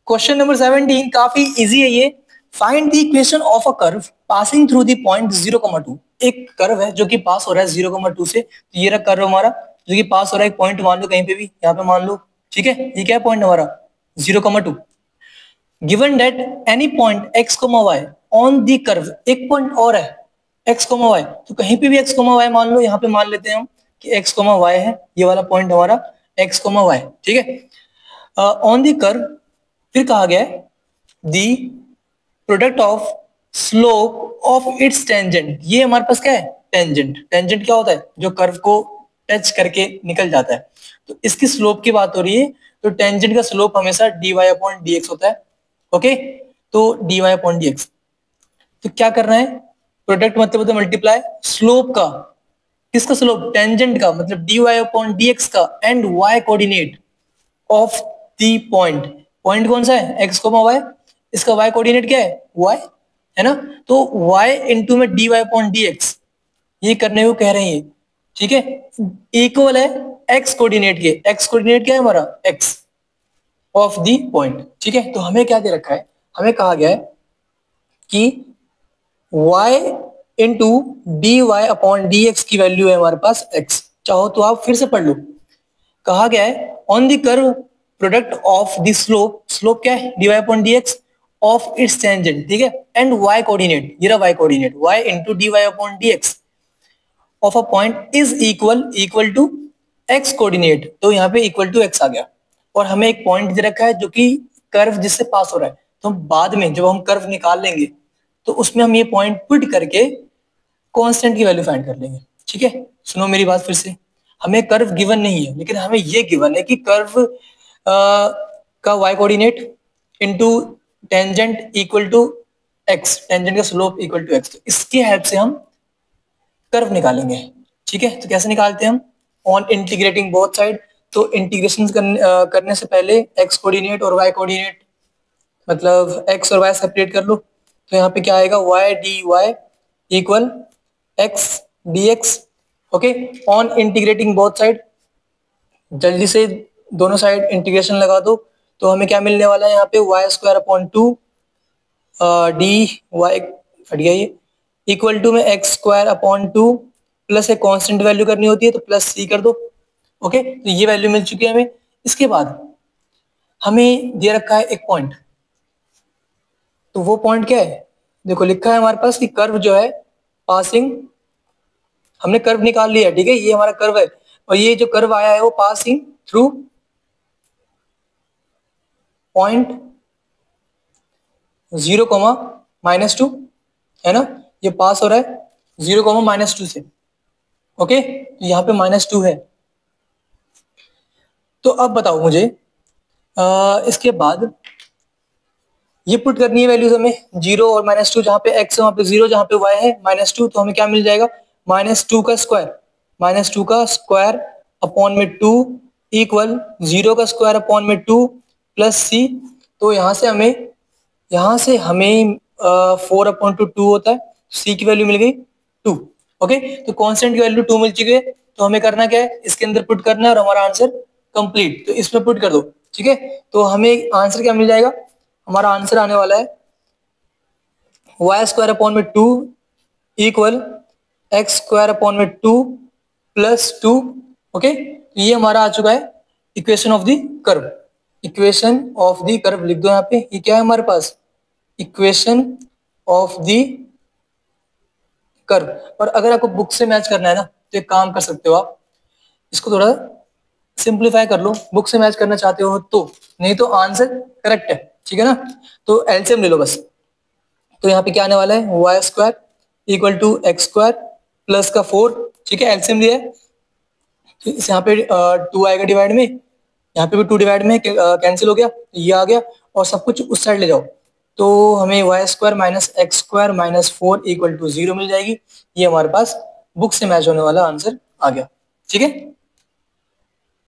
Question number 17 काफी easy है ये। Find the equation of a curve passing through the point 0,2। एक curve है जो कि पास हो रहा है 0,2 से। तो ये रहा कर्व हमारा जो कि पास हो रहा है एक पॉइंट मान लो कहीं पे भी, यहाँ पे मान लो, ठीक है। ये क्या है पॉइंट हमारा 0,2। Given that any point x, y on the curve, एक पॉइंट और है x, y, तो कहीं पे भी x, y मान लो, यहाँ पे मान लेते हैं हम कि x, y है, ये वाला पॉइंट हमारा x, y, ठीक है। ऑन द कर्व फिर कहा गया है the product of slope of its tangent. ये हमारे पास क्या है टेंजेंट। टेंजेंट क्या होता है जो कर्व को टच करके निकल जाता है। तो इसकी स्लोप की बात हो रही है, तो टेंजेंट का स्लोप हमेशा dy/dx होता है। ओके, तो dy/dx। तो क्या करना है, प्रोडक्ट मतलब होता है मल्टीप्लाई स्लोप का, किसका स्लोप टेंजेंट का, मतलब dy/dx का and y coordinate of the point. Point कौन सा है x, y, इसका y कोऑर्डिनेट क्या है y है ना। तो y इंटू में dy/dx ये करने को कह रहे हैं, ठीक है। इक्वल है x कोऑर्डिनेट के, x कोऑर्डिनेट क्या है हमारा x ऑफ दी पॉइंट, ठीक है। तो हमें क्या दे रखा है, हमें कहा गया है कि y इंटू dy/dx की वैल्यू है हमारे पास x। चाहो तो आप फिर से पढ़ लो। कहा गया है on the curve product of the slope, slope क्या है dy/dx ऑफ इट्स टेंजेंट, ठीक है, एंड y कोऑर्डिनेट, ये रहा y coordinate, y into dy/dx of a point is equal to x coordinate. तो यहाँ पे इक्वल टू x आ गया, और हमें एक पॉइंट दे रखा है जो कि कर्व जिससे पास हो रहा है। तो बाद में जब हम कर्व निकाल लेंगे तो उसमें हम ये पॉइंट पुट करके कांस्टेंट की वैल्यू फाइंड कर लेंगे, ठीक है। सुनो मेरी बात फिर से, हमें कर्व गिवन नहीं है, लेकिन हमें ये गिवन है कि कर्व का y coordinate into tangent equal to x, tangent का स्लोप इक्वल टू x। तो इसके हेल्प से हम कर्व निकालेंगे, ठीक है। तो कैसे निकालते हैं हम, ऑन इंटीग्रेटिंग बोथ साइड। तो इंटीग्रेशन करने से पहले x कोऑर्डिनेट और y कोऑर्डिनेट, मतलब x और y सेपरेट कर लो। तो यहाँ पे क्या आएगा y dy equal x dx। Okay, on integrating both side, जल्दी से दोनों साइड इंटीग्रेशन लगा दो। तो हमें क्या मिलने वाला है यहाँ पे y²/2 dy हट गया ये, इक्वल टू में x²/2 प्लस एक कांस्टेंट वैल्यू करनी होती है तो प्लस c कर दो। ओके, तो ये वैल्यू मिल चुकी है हमें। इसके बाद हमें दे रखा है एक पॉइंट, तो वो पॉइंट क्या है, देखो लिखा है हमारे पास कि कर्व जो है पासिंग, हमने कर्व निकाल लिया, ठीक है, ये हमारा कर्व है, और ये जो कर्व आया है वो पासिंग थ्रू पॉइंट 0,-2 है ना। ये पास हो रहा है 0,-2 से। ओके, तो यहाँ पे -2 है। तो अब बताओ मुझे इसके बाद ये पुट करनी है वैल्यूज हमें, 0 और -2, जहाँ पे x है वहाँ पे 0, जहाँ पे y है -2। तो हमें क्या मिल जाएगा -2 का स्क्वायर अपॉन में 2 इक्वल 0 का स्क्वायर अपॉन में 2 प्लस c। तो यहाँ से हमें 4/2 होता है, c की वैल्यू मिल गई 2। ओके, तो कांस्टेंट की वैल्यू 2 मिल चुकी है। तो हमें करना क्या है, इसके अंदर पुट करना है और हमारा आंसर कंप्लीट। तो इसमें पुट कर दो, ठीक है। तो हमें आंसर क्या मिल जाएगा, हमारा आंसर आने वाला है y²/2 equal x²/2 plus 2। Okay, ये हमारा आ चुका है equation of the curve. Equation of the curve लिख दो यहाँ पे, ये क्या है हमारे पास इक्वेशन ऑफ द कर्व। और अगर आपको बुक से मैच करना है ना तो एक काम कर सकते हो, आप इसको थोड़ा सिंप्लीफाई कर लो, बुक से मैच करना चाहते हो तो, नहीं तो आंसर करेक्ट है, ठीक है ना। तो एलसीएम ले लो बस। तो यहाँ पे क्या आने वाला है y² equal to x² plus का 4, ठीक है, एलसीएम लिया है। तो इस यहाँ पे 2 आएगा डिवाइड में, यहाँ पे भी 2 डिवाइड में कैंसिल हो गया, ये आ गया, और सब कुछ उस साइड ले जाओ। तो हमें y² - x² - 4 इक्वल टू 0 मिल जाएगी। ये हमारे पास बुक से मैच होने वाला आंसर आ गया, ठीक है।